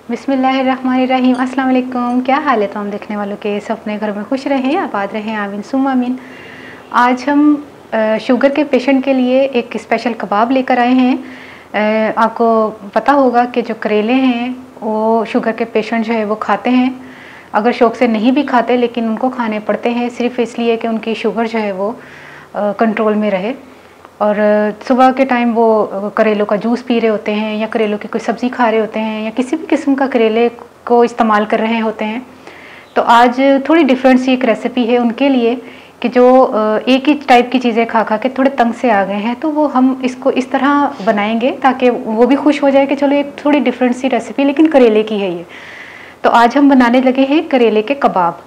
बिस्मिल्लाहिर्रहमानिर्रहीम। अस्सलाम वालेकुम। क्या हाल है तमाम देखने वालों के? सब अपने घर में खुश रहें, आबाद रहें, आमीन सुम्मा आमीन। आज हम शुगर के पेशेंट के लिए एक स्पेशल कबाब लेकर आए हैं। आपको पता होगा कि जो करेले हैं वो शुगर के पेशेंट जो है वो खाते हैं। अगर शौक़ से नहीं भी खाते लेकिन उनको खाने पड़ते हैं सिर्फ़ इसलिए कि उनकी शुगर जो है वो कंट्रोल में रहे। और सुबह के टाइम वो करेलों का जूस पी रहे होते हैं या करेलों की कोई सब्ज़ी खा रहे होते हैं या किसी भी किस्म का करेले को इस्तेमाल कर रहे होते हैं। तो आज थोड़ी डिफरेंट सी एक रेसिपी है उनके लिए कि जो एक ही टाइप की चीज़ें खा खा के थोड़े तंग से आ गए हैं। तो वो हम इसको इस तरह बनाएंगे ताकि वो भी खुश हो जाए कि चलो एक थोड़ी डिफरेंट सी रेसिपी लेकिन करेले की है ये। तो आज हम बनाने लगे हैं करेले के कबाब।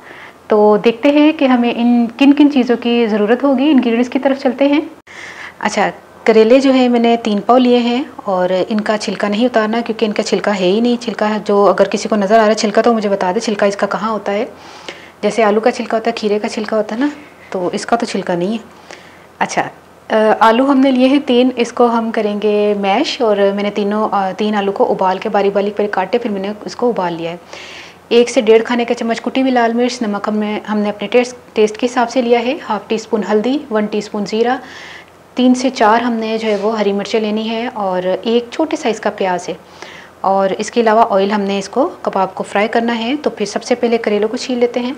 तो देखते हैं कि हमें इन किन किन चीज़ों की ज़रूरत होगी। इंग्रेडिएंट्स की तरफ चलते हैं। अच्छा, करेले जो है मैंने 3 पाव लिए हैं और इनका छिलका नहीं उतारना क्योंकि इनका छिलका है ही नहीं। छिलका जो अगर किसी को नज़र आ रहा है छिलका तो मुझे बता दे छिलका इसका कहाँ होता है। जैसे आलू का छिलका होता है, खीरे का छिलका होता है ना, तो इसका तो छिलका नहीं है। अच्छा, आलू हमने लिए हैं 3, इसको हम करेंगे मैश। और मैंने 3 आलू को उबाल के बारीक बारीक पहले काटे, फिर मैंने इसको उबाल लिया है। 1 से 1.5 खाने का चम्मच कुटी हुई लाल मिर्च, नमक हमने अपने टेस्ट के हिसाब से लिया है। हाफ़ टी स्पून हल्दी, 1 टीस्पून ज़ीरा, 3 से 4 हमने जो है वो हरी मिर्चें लेनी है और एक छोटे साइज़ का प्याज है। और इसके अलावा ऑयल हमने इसको कबाब को फ्राई करना है। तो फिर सबसे पहले करेलों को छील लेते हैं।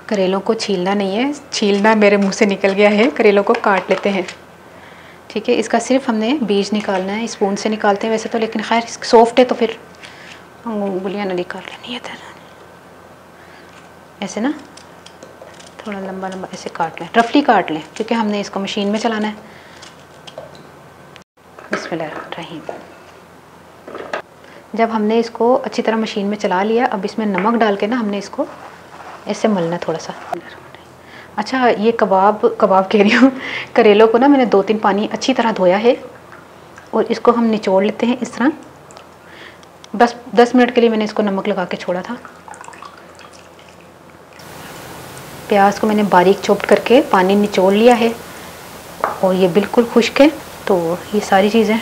करेलों को छीलना नहीं है, छीलना मेरे मुंह से निकल गया है। करेलों को काट लेते हैं, ठीक है। इसका सिर्फ हमने बीज निकालना है, स्पून से निकालते हैं वैसे तो, लेकिन खैर सॉफ्ट है तो फिर उंगलियां ना निकाल लेनी है। ऐसे ना थोड़ा लंबा लंबा ऐसे काट लें, रफली काट लें क्योंकि हमने इसको मशीन में चलाना है। बिस्मिल्लाहिर्रहमानिर्रहीम। जब हमने इसको अच्छी तरह मशीन में चला लिया, अब इसमें नमक डाल के ना हमने इसको ऐसे मलना थोड़ा सा। अच्छा, ये कबाब कह रही हूँ, करेलों को ना मैंने 2-3 पानी अच्छी तरह धोया है और इसको हम निचोड़ लेते हैं इस तरह। बस 10 मिनट के लिए मैंने इसको नमक लगा के छोड़ा था। प्याज को मैंने बारीक चॉप्ड करके पानी निचोड़ लिया है और ये बिल्कुल खुश्क है। तो ये सारी चीज़ें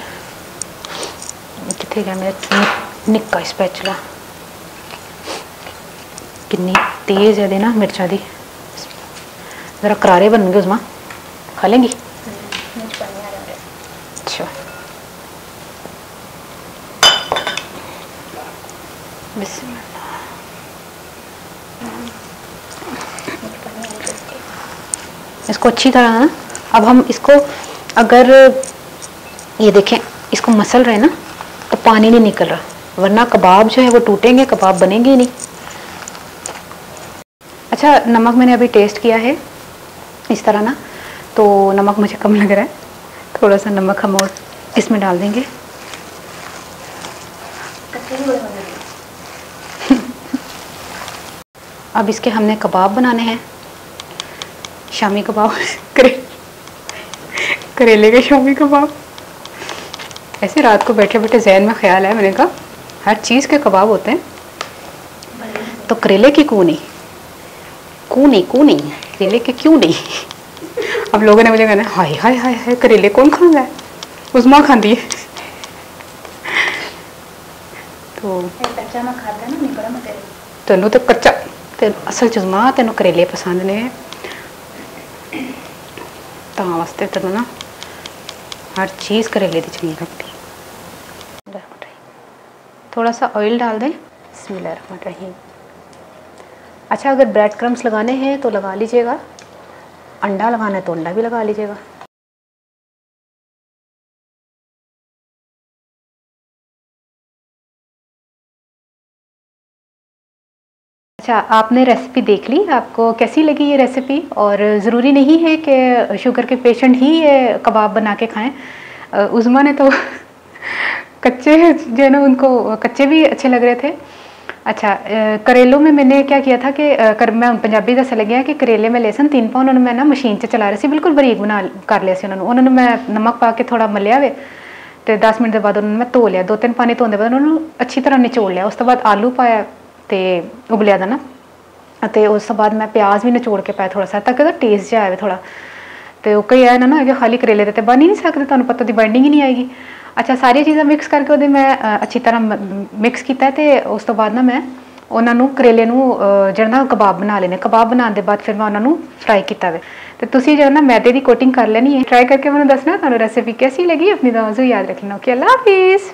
कितने क्या मेरा निक्का स्पैचुला कितनी तेज़ है देना मिर्चा दी, ज़रा करारे बन गए। उसमें खा लेंगी? अच्छा, बिस्मिल्लाह। इसको अच्छी तरह ना, अब हम इसको अगर ये देखें इसको मसल रहे ना तो पानी नहीं निकल रहा, वरना कबाब जो है वो टूटेंगे, कबाब बनेंगे ही नहीं। अच्छा, नमक मैंने अभी टेस्ट किया है इस तरह ना, तो नमक मुझे कम लग रहा है। थोड़ा सा नमक हम और इसमें डाल देंगे। अब इसके हमने कबाब बनाने हैं, शामी कबाब करेले के शामी कबाब। ऐसे रात को बैठे बैठे जहन में ख्याल है, मैंने कहा हर चीज़ के कबाब होते हैं तो करेले की क्यों नहीं करेले के क्यों नहीं। अब लोगों ने मुझे कहना हाय हाय हाय हाय करेले कौन खाता है, उस्मा खाती है। तो तेनों तो कच्चा असल चुजमा तेनों करेले पसंद ने, तां वास्ते तेनों ना हर चीज़ करेले की चंगी लगती। थोड़ा सा ऑयल डाल दें। बिस्मिल्लाहिर्रहमानिर्रहीम। अच्छा, अगर ब्रेड क्रम्स लगाने हैं तो लगा लीजिएगा, अंडा लगाना है तो अंडा भी लगा लीजिएगा। अच्छा, आपने रेसिपी देख ली, आपको कैसी लगी ये रेसिपी? और ज़रूरी नहीं है कि शुगर के पेशेंट ही ये कबाब बना के खाएं। उज़मा ने तो कच्चे जो है ना उनको कच्चे भी अच्छे लग रहे थे। अच्छा, करेलों में मैंने क्या किया था कि मैं पंजाबी दस लगे कि करेले में लेसन 3 पाव उन्होंने मैं ना मशीन से चला रही थी, बिल्कुल बरीक बना कर लिया उन्होंने मैं नमक पा के थोड़ा मलिया वे तो 10 मिनट के बाद उन्होंने मैं धो लिया। 2-3 पानी धोने बाद उन्होंने अच्छी तरह निचोड़ लिया। उस तो बाद आलू पाया तो उबलिया था ना, तो उस तो बाद मैं प्याज भी निचोड़ के पाया थोड़ा सा ताकि टेस्ट जो आए थोड़ा। तो कई है ना कि खाली करेले तो बन ही नहीं सकते, तुहानू पता दी बाइंडिंग ही नहीं आएगी। अच्छा सारी चीज़ां मिक्स करके वो मैं अच्छी तरह मिक्स किया तो उस तो बाद ना मैं उन्होंने करेले जो ना कबाब बना लेने, कबाब बनाने के बाद फिर मैं उन्होंने फ्राई किया वे। तो तुसी जो ना मैदे की कोटिंग कर लेनी है, ट्राई करके मैंने दसना तुहानू रेसिपी कैसी लगी, अपनी दुआ याद रख लेना। ओके, अल्लाह हाफिज़।